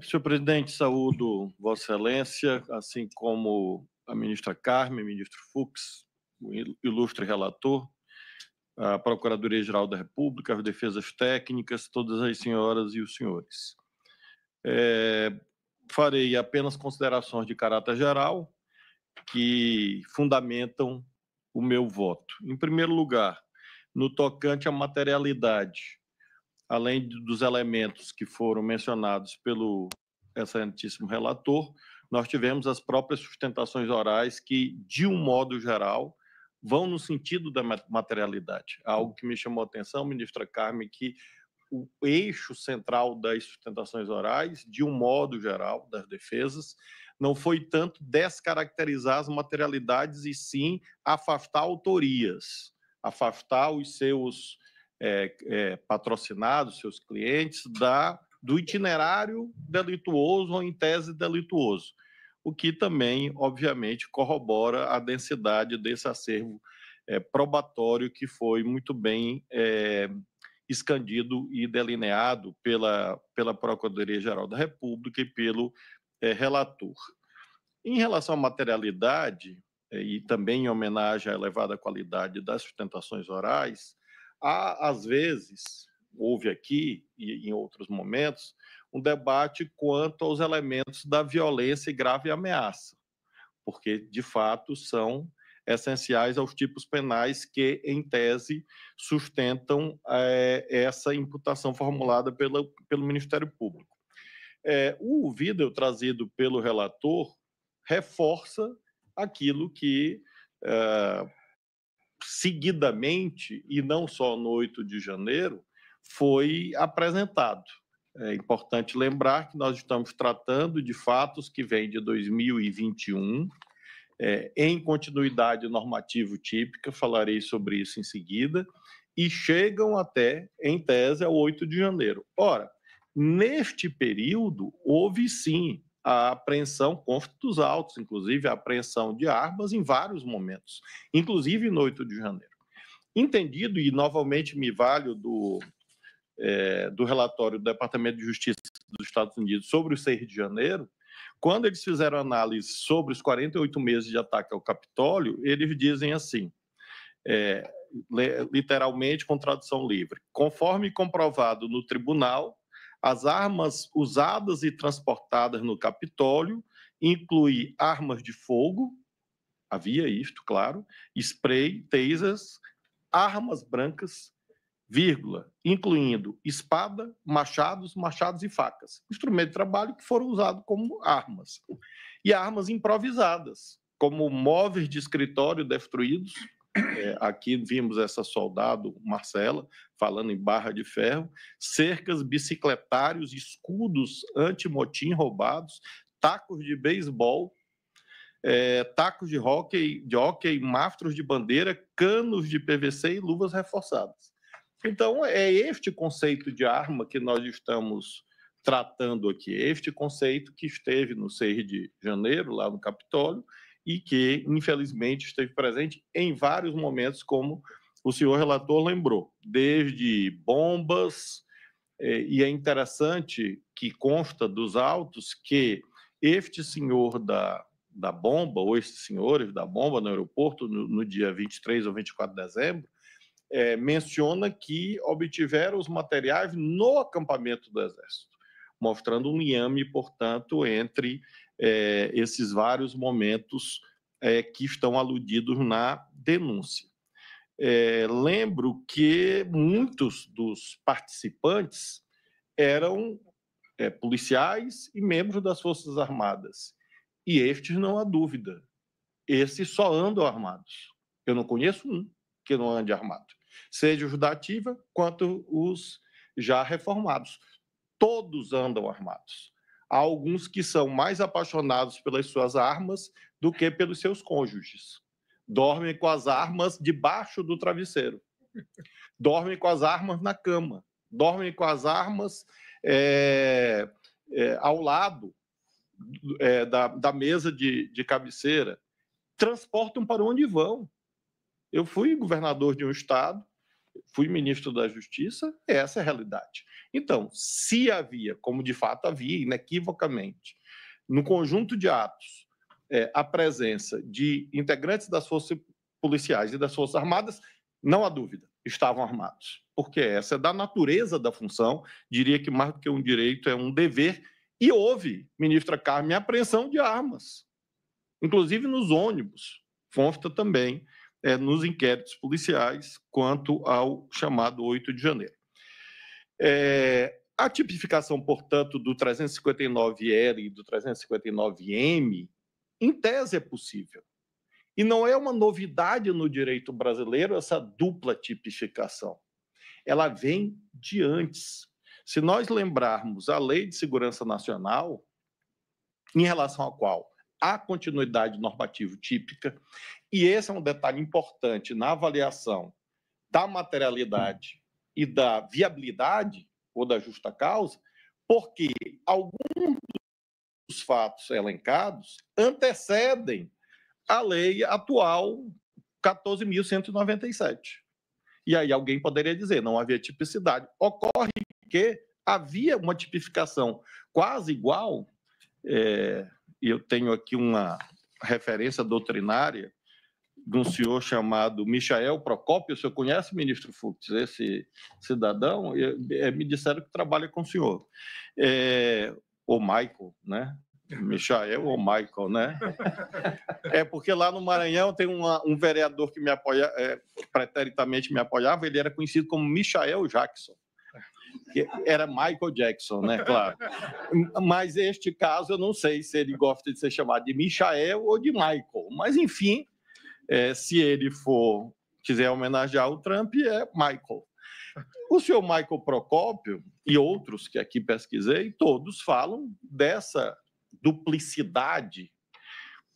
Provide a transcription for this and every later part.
Senhor presidente, saúdo Vossa Excelência, assim como a ministra Carmen, ministro Fux, o ilustre relator, a Procuradoria-Geral da República, as defesas técnicas, todas as senhoras e os senhores. Farei apenas considerações de caráter geral que fundamentam o meu voto. Em primeiro lugar, no tocante à materialidade, além dos elementos que foram mencionados pelo excelentíssimo relator, nós tivemos as próprias sustentações orais que, de um modo geral, vão no sentido da materialidade. Algo que me chamou a atenção, ministra Carmen, que o eixo central das sustentações orais, de um modo geral, das defesas, não foi tanto descaracterizar as materialidades e sim afastar autorias, afastar os seus patrocinados, seus clientes, do itinerário delituoso ou em tese delituoso, o que também, obviamente, corrobora a densidade desse acervo probatório que foi muito bem escandido e delineado pela Procuradoria-Geral da República e pelo relator. Em relação à materialidade, e também em homenagem à elevada qualidade das sustentações orais, há, às vezes, houve aqui e em outros momentos, um debate quanto aos elementos da violência e grave ameaça, porque, de fato, são essenciais aos tipos penais que, em tese, sustentam essa imputação formulada pelo Ministério Público. O vídeo trazido pelo relator reforça aquilo que, seguidamente, e não só no 8 de janeiro, foi apresentado. É importante lembrar que nós estamos tratando de fatos que vêm de 2021, em continuidade normativo típica, falarei sobre isso em seguida, e chegam até, em tese, ao 8 de janeiro. Ora, neste período, houve sim a apreensão, consta dos autos, inclusive a apreensão de armas em vários momentos, inclusive no 8 de janeiro. Entendido, e novamente me valho do relatório do Departamento de Justiça dos Estados Unidos sobre o 6 de janeiro, quando eles fizeram análise sobre os 48 meses de ataque ao Capitólio, eles dizem assim, literalmente com tradução livre: conforme comprovado no tribunal, as armas usadas e transportadas no Capitólio incluem armas de fogo, havia isto, claro, spray, tasers, armas brancas, vírgula, incluindo espada, machados e facas, instrumento de trabalho que foram usados como armas. E armas improvisadas, como móveis de escritório destruídos. Aqui vimos essa soldado, Marcela, falando em barra de ferro, cercas, bicicletários, escudos anti-motim roubados, tacos de beisebol, tacos de hóquei, mastros de bandeira, canos de PVC e luvas reforçadas. Então, é este conceito de arma que nós estamos tratando aqui, este conceito que esteve no 6 de janeiro, lá no Capitólio, e que, infelizmente, esteve presente em vários momentos, como o senhor relator lembrou, desde bombas, e é interessante que consta dos autos que este senhor da bomba, ou estes senhores da bomba no aeroporto, no dia 23 ou 24 de dezembro, menciona que obtiveram os materiais no acampamento do Exército, mostrando um liame, portanto, entre esses vários momentos que estão aludidos na denúncia. Lembro que muitos dos participantes eram policiais e membros das Forças Armadas, e estes, não há dúvida, esses só andam armados. Eu não conheço um que não ande armado, seja os da ativa quanto os já reformados. Todos andam armados. Há alguns que são mais apaixonados pelas suas armas do que pelos seus cônjuges. Dormem com as armas debaixo do travesseiro. Dormem com as armas na cama. Dormem com as armas ao lado da mesa de cabeceira. Transportam para onde vão. Eu fui governador de um estado, fui ministro da Justiça, essa é a realidade. Então, se havia, como de fato havia, inequivocamente, no conjunto de atos, a presença de integrantes das forças policiais e das Forças Armadas, não há dúvida, estavam armados. Porque essa é da natureza da função, diria que mais do que um direito, é um dever. E houve, ministra Carmen, apreensão de armas, inclusive nos ônibus, consta também nos inquéritos policiais quanto ao chamado 8 de janeiro. A tipificação, portanto, do 359L e do 359M, em tese é possível. E não é uma novidade no direito brasileiro essa dupla tipificação. Ela vem de antes. Se nós lembrarmos a Lei de Segurança Nacional, em relação à qual há continuidade normativa típica, e esse é um detalhe importante na avaliação da materialidade e da viabilidade ou da justa causa, porque alguns dos fatos elencados antecedem a lei atual 14.197. E aí alguém poderia dizer, não havia tipicidade. Ocorre que havia uma tipificação quase igual, eu tenho aqui uma referência doutrinária de um senhor chamado Michael Procópio. O senhor conhece, ministro Fux, esse cidadão? Me disseram que trabalha com o senhor. O Michael, né? Michael ou Michael, né? Porque lá no Maranhão tem um vereador que me apoia, preteritamente me apoiava, ele era conhecido como Michael Jackson. Que era Michael Jackson, né? Claro. Mas este caso, eu não sei se ele gosta de ser chamado de Michael ou de Michael. Mas, enfim, se ele quiser homenagear o Trump, é Michael. O senhor Michael Procópio e outros que aqui pesquisei, todos falam dessa duplicidade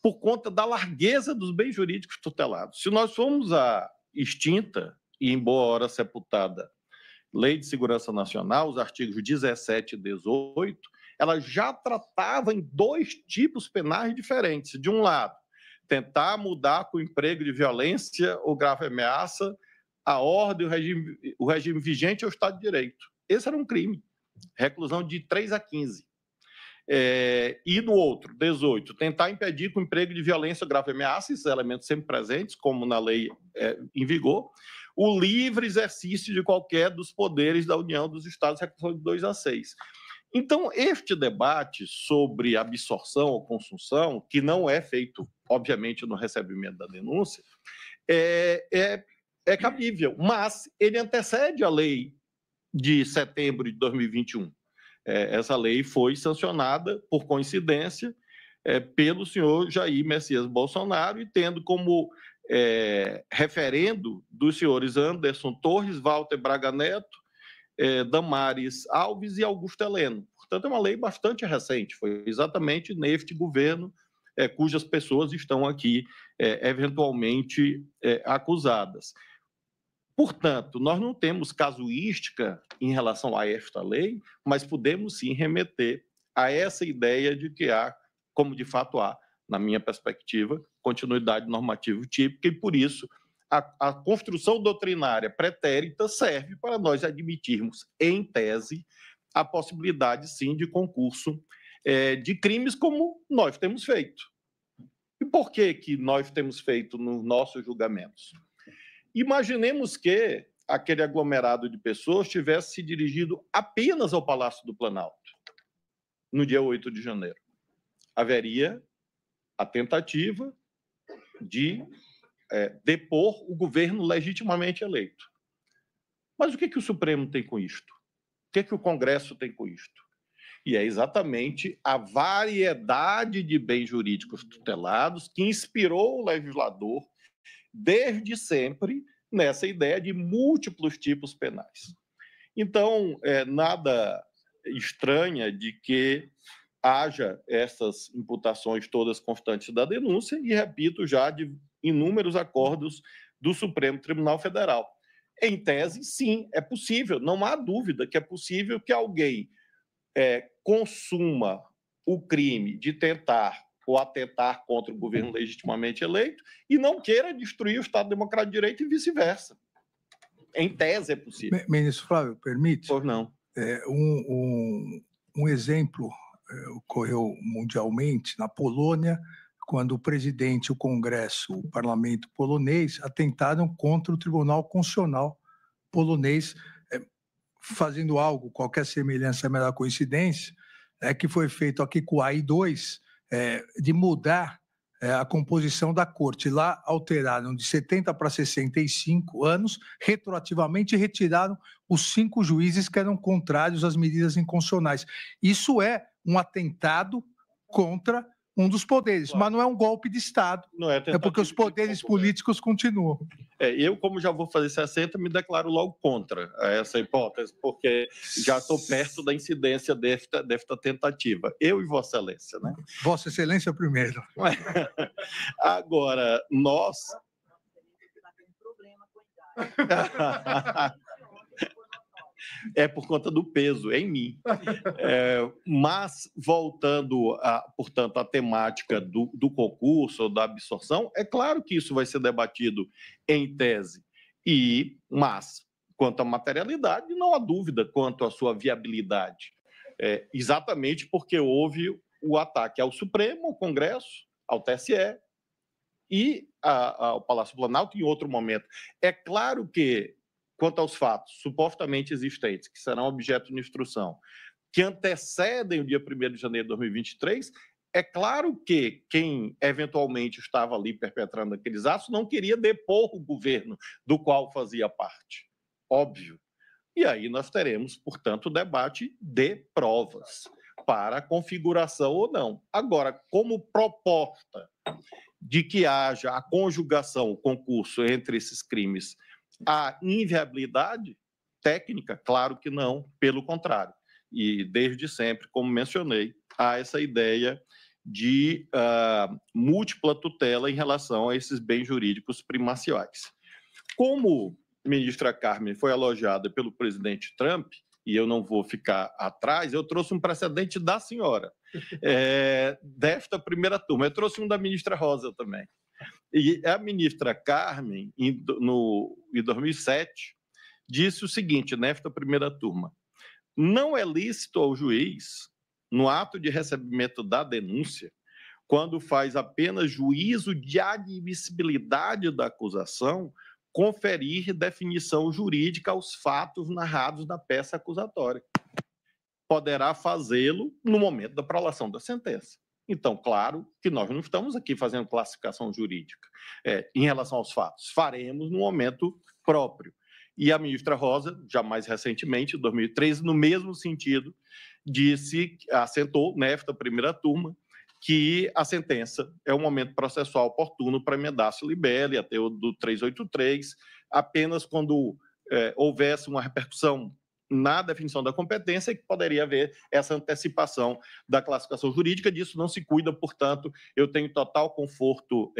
por conta da largueza dos bens jurídicos tutelados. Se nós formos à extinta e, embora sepultada, Lei de Segurança Nacional, os artigos 17 e 18, ela já tratava em dois tipos penais diferentes. De um lado, tentar mudar com o emprego de violência ou grave ameaça a ordem, o regime vigente ao Estado de Direito. Esse era um crime, reclusão de 3 a 15. E no outro, 18, tentar impedir com o emprego de violência ou grave ameaça, esses elementos sempre presentes, como na lei em vigor, o livre exercício de qualquer dos poderes da União dos Estados, reclusão de 2 a 6. Então, este debate sobre absorção ou consunção, que não é feito, obviamente, no recebimento da denúncia, é cabível, mas ele antecede a lei de setembro de 2021. Essa lei foi sancionada, por coincidência, pelo senhor Jair Messias Bolsonaro e tendo como referendo dos senhores Anderson Torres, Walter Braga Neto, Damares Alves e Augusto Heleno. Portanto, é uma lei bastante recente, foi exatamente neste governo cujas pessoas estão aqui eventualmente acusadas. Portanto, nós não temos casuística em relação a esta lei, mas podemos sim remeter a essa ideia de que há, como de fato há, na minha perspectiva, continuidade normativa típica, e por isso a construção doutrinária pretérita serve para nós admitirmos, em tese, a possibilidade, sim, de concurso de crimes como nós temos feito. E por que nós temos feito nos nossos julgamentos? Imaginemos que aquele aglomerado de pessoas tivesse se dirigido apenas ao Palácio do Planalto, no dia 8 de janeiro. Haveria a tentativa de depor o governo legitimamente eleito. Mas o que o Supremo tem com isto? O que o Congresso tem com isto? E é exatamente a variedade de bens jurídicos tutelados que inspirou o legislador desde sempre nessa ideia de múltiplos tipos penais. Então, nada estranha de que haja essas imputações todas constantes da denúncia e, repito, já de inúmeros acordos do Supremo Tribunal Federal. Em tese, sim, é possível, não há dúvida que é possível que alguém consuma o crime de tentar ou atentar contra o governo legitimamente eleito e não queira destruir o Estado Democrático de Direito e vice-versa. Em tese é possível. Ministro Flávio, permite? Por não. Um exemplo ocorreu mundialmente na Polônia, quando o presidente, o Congresso, o parlamento polonês atentaram contra o Tribunal Constitucional polonês, fazendo algo, qualquer semelhança é mera coincidência, que foi feito aqui com o AI-2, de mudar a composição da corte. Lá alteraram de 70 para 65 anos, retroativamente retiraram os 5 juízes que eram contrários às medidas inconstitucionais. Isso é um atentado contra um dos poderes, claro. Mas não é um golpe de Estado, não é porque os poderes políticos continuam. Eu, como já vou fazer 60, me declaro logo contra essa hipótese, porque já estou perto da incidência desta tentativa. Eu e Vossa Excelência, né? Vossa Excelência primeiro. Agora, nós... É por conta do peso em mim. Mas, voltando, portanto, à temática do concurso ou da absorção, é claro que isso vai ser debatido em tese. Mas, quanto à materialidade, não há dúvida quanto à sua viabilidade. Exatamente porque houve o ataque ao Supremo, ao Congresso, ao TSE e ao Palácio Planalto em outro momento. É claro que, quanto aos fatos supostamente existentes, que serão objeto de instrução, que antecedem o dia 1º de janeiro de 2023, é claro que quem eventualmente estava ali perpetrando aqueles atos não queria depor o governo do qual fazia parte. Óbvio. E aí nós teremos, portanto, o debate de provas para a configuração ou não. Agora, como proposta de que haja a conjugação, o concurso entre esses crimes, a inviabilidade técnica, claro que não, pelo contrário. E desde sempre, como mencionei, há essa ideia de múltipla tutela em relação a esses bens jurídicos primaciais. Como a ministra Carmen foi elogiada pelo presidente Trump, e eu não vou ficar atrás, eu trouxe um precedente da senhora, desta primeira turma. Eu trouxe um da ministra Rosa também. E a ministra Carmen, em 2007, disse o seguinte, nesta primeira turma: não é lícito ao juiz, no ato de recebimento da denúncia, quando faz apenas juízo de admissibilidade da acusação, conferir definição jurídica aos fatos narrados na peça acusatória. Poderá fazê-lo no momento da prolação da sentença. Então, claro que nós não estamos aqui fazendo classificação jurídica em relação aos fatos. Faremos no momento próprio. E a ministra Rosa, já mais recentemente, em 2013, no mesmo sentido, assentou, nesta primeira turma, que a sentença é um momento processual oportuno para emendar-se libere, até o do 383, apenas quando houvesse uma repercussão na definição da competência, que poderia haver essa antecipação da classificação jurídica. Disso não se cuida, portanto, eu tenho total conforto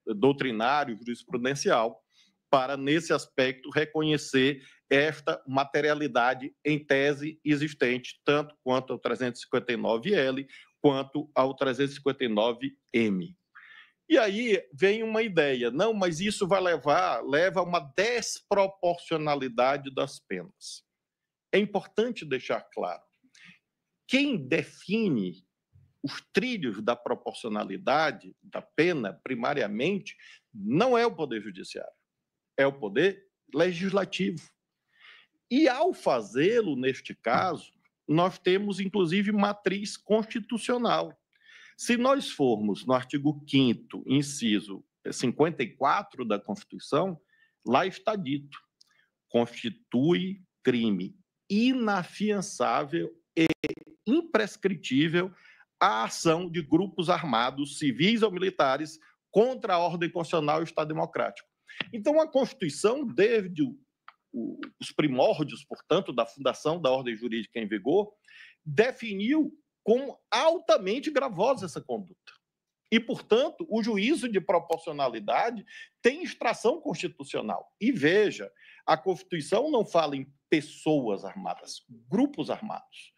doutrinário, jurisprudencial, para, nesse aspecto, reconhecer esta materialidade em tese existente, tanto quanto ao 359L, quanto ao 359M. E aí vem uma ideia, não, mas isso leva a uma desproporcionalidade das penas. É importante deixar claro, quem define os trilhos da proporcionalidade da pena, primariamente, não é o Poder Judiciário, é o Poder Legislativo. E, ao fazê-lo, neste caso, nós temos, inclusive, matriz constitucional. Se nós formos no artigo 5º, inciso 54 da Constituição, lá está dito: constitui crime inafiançável e imprescritível a ação de grupos armados, civis ou militares, contra a ordem constitucional e o Estado democrático. Então, a Constituição, desde os primórdios, portanto, da fundação da ordem jurídica em vigor, definiu como altamente gravosa essa conduta. E, portanto, o juízo de proporcionalidade tem extração constitucional. E veja, a Constituição não fala em pessoas armadas, grupos armados.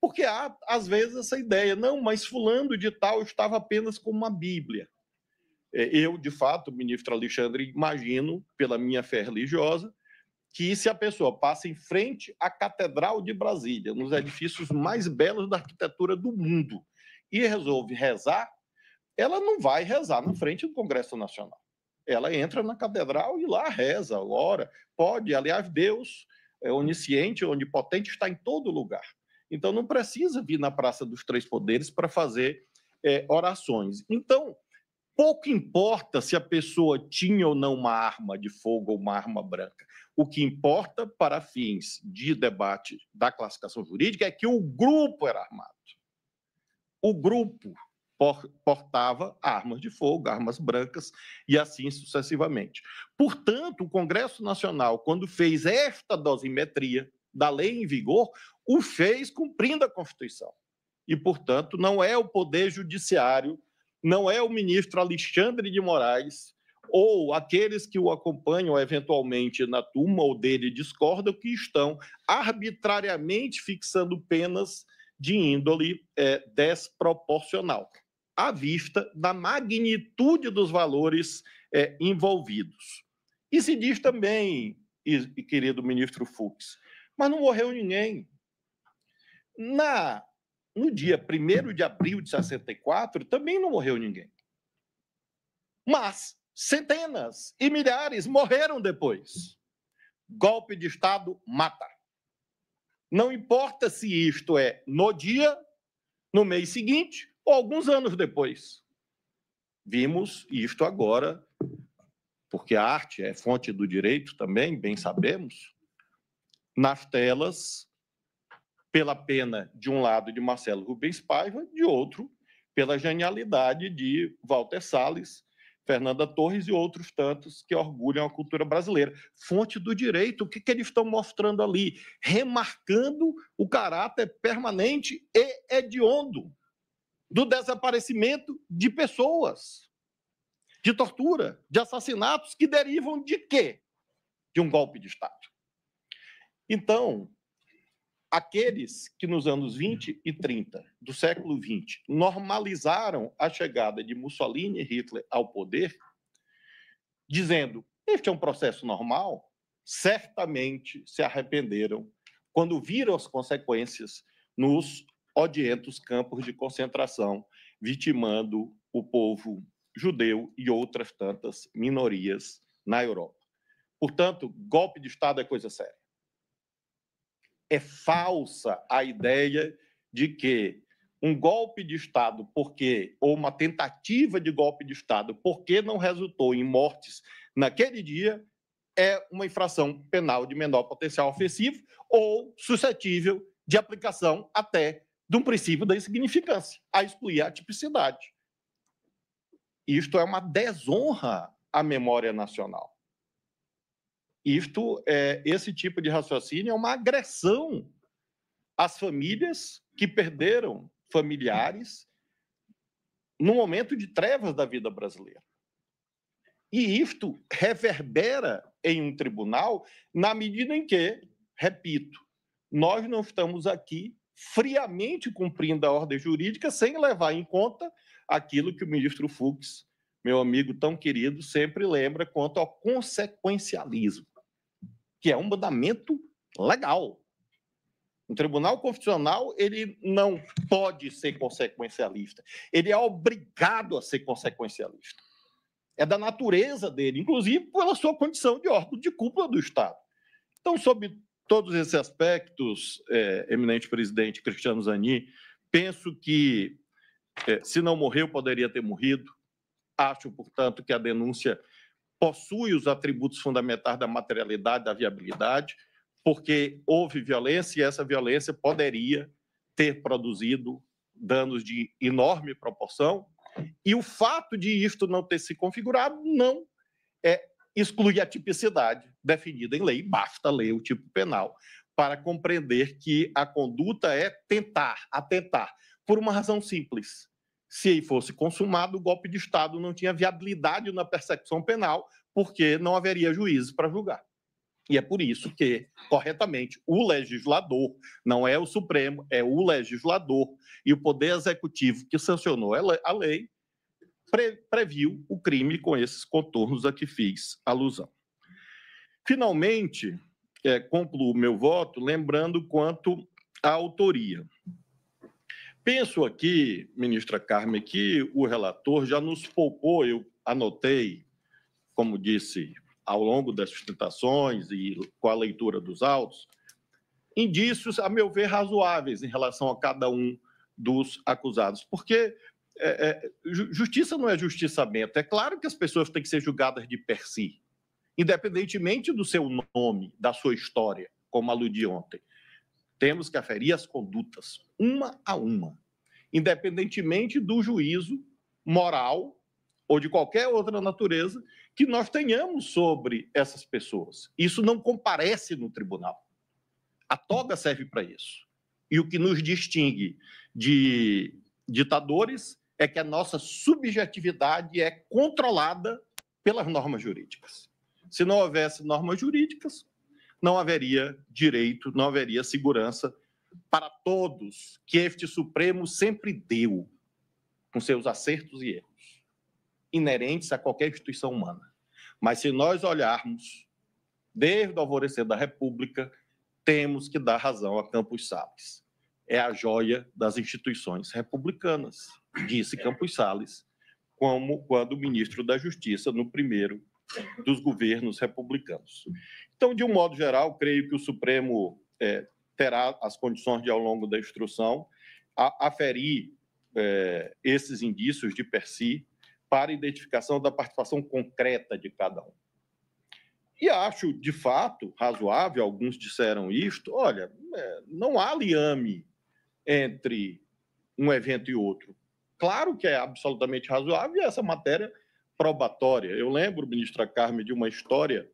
Porque há, às vezes, essa ideia, não, mas fulano de tal estava apenas com uma Bíblia. Eu, de fato, ministro Alexandre, imagino, pela minha fé religiosa, que se a pessoa passa em frente à Catedral de Brasília, nos edifícios mais belos da arquitetura do mundo, e resolve rezar, ela não vai rezar na frente do Congresso Nacional. Ela entra na catedral e lá reza, ora, pode. Aliás, Deus é onisciente, onipotente, está em todo lugar. Então, não precisa vir na Praça dos Três Poderes para fazer orações. Então, pouco importa se a pessoa tinha ou não uma arma de fogo ou uma arma branca. O que importa, para fins de debate da classificação jurídica, é que o grupo era armado. O grupo portava armas de fogo, armas brancas, e assim sucessivamente. Portanto, o Congresso Nacional, quando fez esta dosimetria da lei em vigor, o fez cumprindo a Constituição. E, portanto, não é o Poder Judiciário, não é o ministro Alexandre de Moraes ou aqueles que o acompanham eventualmente na turma ou dele discordam que estão arbitrariamente fixando penas de índole desproporcional, à vista da magnitude dos valores envolvidos. E se diz também, querido ministro Fux, mas não morreu ninguém. No dia 1º de abril de 64, também não morreu ninguém. Mas centenas e milhares morreram depois. Golpe de Estado mata. Não importa se isto é no dia, no mês seguinte ou alguns anos depois. Vimos isto agora, porque a arte é fonte do direito também, bem sabemos, nas telas, pela pena, de um lado, de Marcelo Rubens Paiva, de outro, pela genialidade de Walter Salles, Fernanda Torres e outros tantos que orgulham a cultura brasileira. Fonte do direito, o que eles estão mostrando ali? Remarcando o caráter permanente e hediondo do desaparecimento de pessoas, de tortura, de assassinatos que derivam de quê? De um golpe de Estado. Então, aqueles que nos anos 20 e 30 do século XX normalizaram a chegada de Mussolini e Hitler ao poder, dizendo, este é um processo normal, certamente se arrependeram quando viram as consequências nos odientos campos de concentração, vitimando o povo judeu e outras tantas minorias na Europa. Portanto, golpe de Estado é coisa séria. É falsa a ideia de que um golpe de Estado, ou uma tentativa de golpe de Estado, porque não resultou em mortes naquele dia, é uma infração penal de menor potencial ofensivo ou suscetível de aplicação até de um princípio da insignificância, a excluir a tipicidade. Isto é uma desonra à memória nacional. Esse tipo de raciocínio é uma agressão às famílias que perderam familiares no momento de trevas da vida brasileira. E isto reverbera em um tribunal na medida em que, repito, nós não estamos aqui friamente cumprindo a ordem jurídica sem levar em conta aquilo que o ministro Fux, meu amigo tão querido, sempre lembra quanto ao consequencialismo, que é um mandamento legal. O Tribunal Constitucional ele não pode ser consequencialista. Ele é obrigado a ser consequencialista. É da natureza dele, inclusive pela sua condição de órgão de cúpula do Estado. Então, sob todos esses aspectos, eminente presidente Cristiano Zanin, penso que, se não morreu, poderia ter morrido. Acho, portanto, que a denúncia possui os atributos fundamentais da materialidade, da viabilidade, porque houve violência e essa violência poderia ter produzido danos de enorme proporção, e o fato de isto não ter se configurado não exclui a tipicidade definida em lei, basta ler o tipo penal para compreender que a conduta é atentar, por uma razão simples. Se fosse consumado, o golpe de Estado não tinha viabilidade na persecução penal, porque não haveria juízes para julgar. E é por isso que, corretamente, o legislador, não é o Supremo, é o legislador, e o Poder Executivo que sancionou a lei, previu o crime com esses contornos a que fiz alusão. Finalmente, concluo meu voto lembrando quanto à autoria. Penso aqui, ministra Carmen, que o relator já nos poupou, eu anotei, como disse, ao longo das sustentações e com a leitura dos autos, indícios, a meu ver, razoáveis em relação a cada um dos acusados, porque justiça não é justiçamento. É claro que as pessoas têm que ser julgadas de per si, independentemente do seu nome, da sua história, como aludi ontem. Temos que aferir as condutas, uma a uma, independentemente do juízo moral ou de qualquer outra natureza que nós tenhamos sobre essas pessoas. Isso não comparece no tribunal. A toga serve para isso. E o que nos distingue de ditadores é que a nossa subjetividade é controlada pelas normas jurídicas. Se não houvesse normas jurídicas, não haveria direito, não haveria segurança para todos que este Supremo sempre deu, com seus acertos e erros, inerentes a qualquer instituição humana. Mas se nós olharmos, desde o alvorecer da República, temos que dar razão a Campos Salles. É a joia das instituições republicanas, disse Campos Salles, como quando ministro da Justiça no primeiro dos governos republicanos. Então, de um modo geral, creio que o Supremo terá as condições de, ao longo da instrução, aferir esses indícios de per si para identificação da participação concreta de cada um. E acho, de fato, razoável, alguns disseram isto, olha, não há liame entre um evento e outro. Claro que é absolutamente razoável e essa matéria probatória. Eu lembro, ministra Carmen, de uma história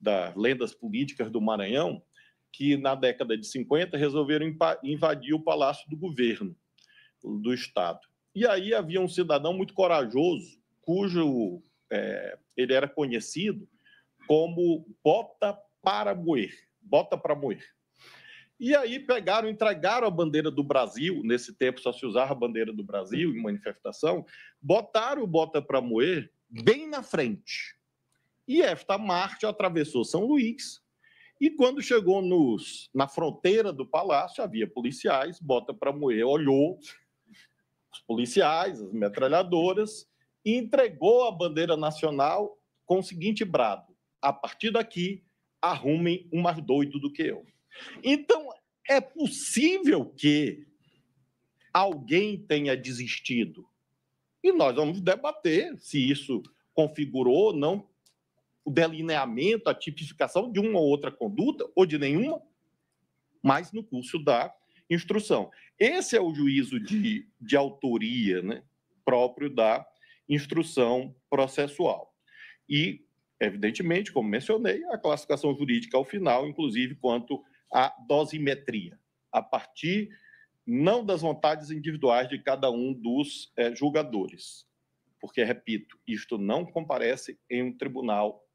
das lendas políticas do Maranhão, que na década de 50 resolveram invadir o Palácio do Governo do Estado. E aí havia um cidadão muito corajoso, cujo ele era conhecido como bota para moer, bota para moer. E aí entregaram a bandeira do Brasil, nesse tempo só se usava a bandeira do Brasil em manifestação, botaram o bota para moer bem na frente. E esta marcha atravessou São Luís, e quando chegou na fronteira do palácio, havia policiais, bota para moer, olhou os policiais, as metralhadoras, e entregou a bandeira nacional com o seguinte brado: a partir daqui, arrumem um mais doido do que eu. Então, é possível que alguém tenha desistido. E nós vamos debater se isso configurou ou não o delineamento, a tipificação de uma ou outra conduta, ou de nenhuma, mas no curso da instrução. Esse é o juízo de autoria, né, próprio da instrução processual. E, evidentemente, como mencionei, a classificação jurídica ao final, inclusive quanto à dosimetria, a partir não das vontades individuais de cada um dos julgadores, porque, repito, isto não comparece em um tribunal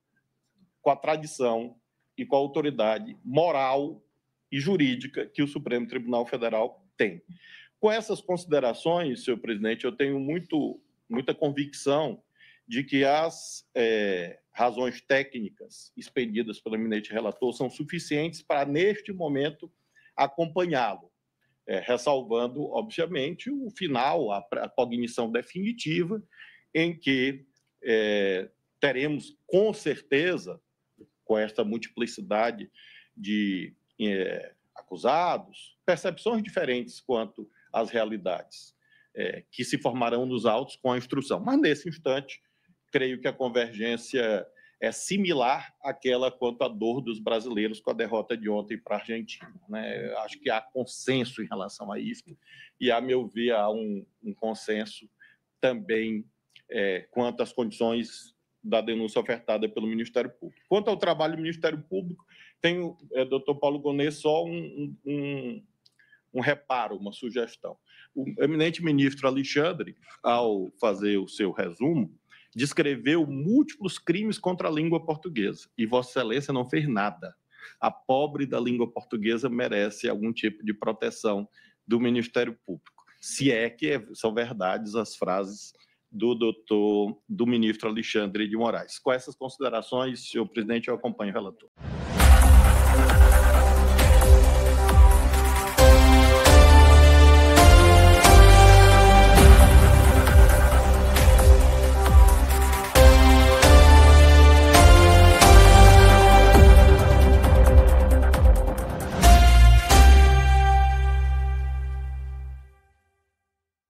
com a tradição e com a autoridade moral e jurídica que o Supremo Tribunal Federal tem. Com essas considerações, senhor presidente, eu tenho muita convicção de que as razões técnicas expedidas pelo eminente relator são suficientes para, neste momento, acompanhá-lo, ressalvando, obviamente, o final, a cognição definitiva, em que teremos, com certeza, com esta multiplicidade de acusados, percepções diferentes quanto às realidades que se formarão nos autos com a instrução. Mas, nesse instante, creio que a convergência é similar àquela quanto à dor dos brasileiros com a derrota de ontem para a Argentina, né? Acho que há consenso em relação a isso e, a meu ver, há um consenso também quanto às condições da denúncia ofertada pelo Ministério Público. Quanto ao trabalho do Ministério Público, tenho, doutor Paulo Gonet, só um reparo, uma sugestão. O eminente ministro Alexandre, ao fazer o seu resumo, descreveu múltiplos crimes contra a língua portuguesa, e Vossa Excelência não fez nada. A pobre da língua portuguesa merece algum tipo de proteção do Ministério Público, se é que são verdades as frases do ministro Alexandre de Moraes. Com essas considerações, senhor presidente, eu acompanho o relator.